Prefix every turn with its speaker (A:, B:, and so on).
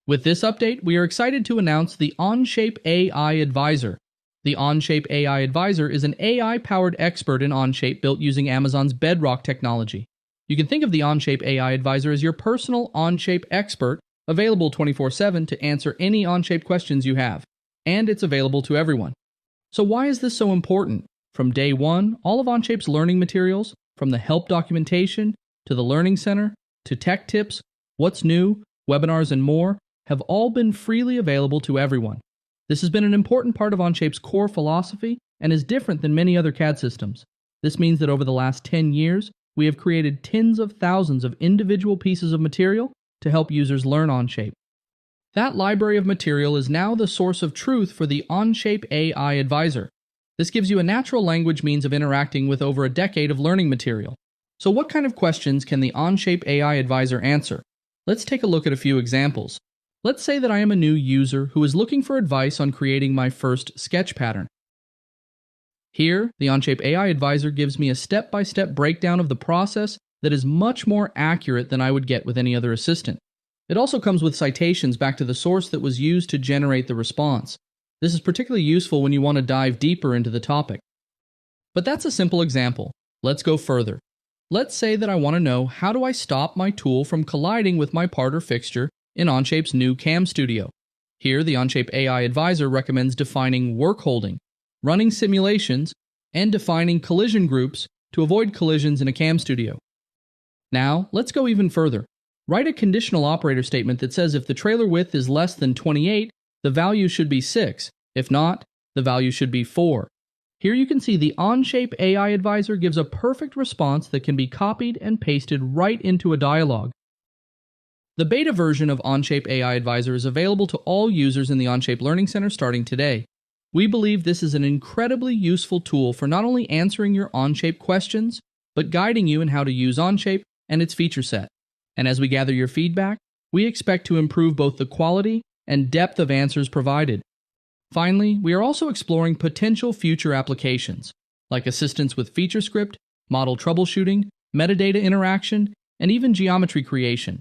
A: With this update, we are excited to announce the Onshape AI Advisor. The Onshape AI Advisor is an AI-powered expert in Onshape built using Amazon's Bedrock technology. You can think of the Onshape AI Advisor as your personal Onshape expert, available 24/7 to answer any Onshape questions you have, and it's available to everyone. So why is this so important? From day one, all of Onshape's learning materials, from the help documentation, to the Learning Center, to tech tips, what's new, webinars, and more, have all been freely available to everyone. This has been an important part of Onshape's core philosophy and is different than many other CAD systems. This means that over the last 10 years, we have created tens of thousands of individual pieces of material to help users learn Onshape. That library of material is now the source of truth for the Onshape AI Advisor. This gives you a natural language means of interacting with over a decade of learning material. So what kind of questions can the Onshape AI Advisor answer? Let's take a look at a few examples. Let's say that I am a new user who is looking for advice on creating my first sketch pattern. Here, the Onshape AI Advisor gives me a step-by-step breakdown of the process that is much more accurate than I would get with any other assistant. It also comes with citations back to the source that was used to generate the response. This is particularly useful when you want to dive deeper into the topic. But that's a simple example. Let's go further. Let's say that I want to know, how do I stop my tool from colliding with my part or fixture in Onshape's new CAM Studio? Here, the Onshape AI Advisor recommends defining work holding, running simulations, and defining collision groups to avoid collisions in a CAM Studio. Now, let's go even further. Write a conditional operator statement that says if the trailer width is less than 28, the value should be 6. If not, the value should be 4. Here you can see the Onshape AI Advisor gives a perfect response that can be copied and pasted right into a dialog. The beta version of Onshape AI Advisor is available to all users in the Onshape Learning Center starting today. We believe this is an incredibly useful tool for not only answering your Onshape questions, but guiding you in how to use Onshape and its feature set. And as we gather your feedback, we expect to improve both the quality and depth of answers provided. Finally, we are also exploring potential future applications, like assistance with feature script, model troubleshooting, metadata interaction, and even geometry creation.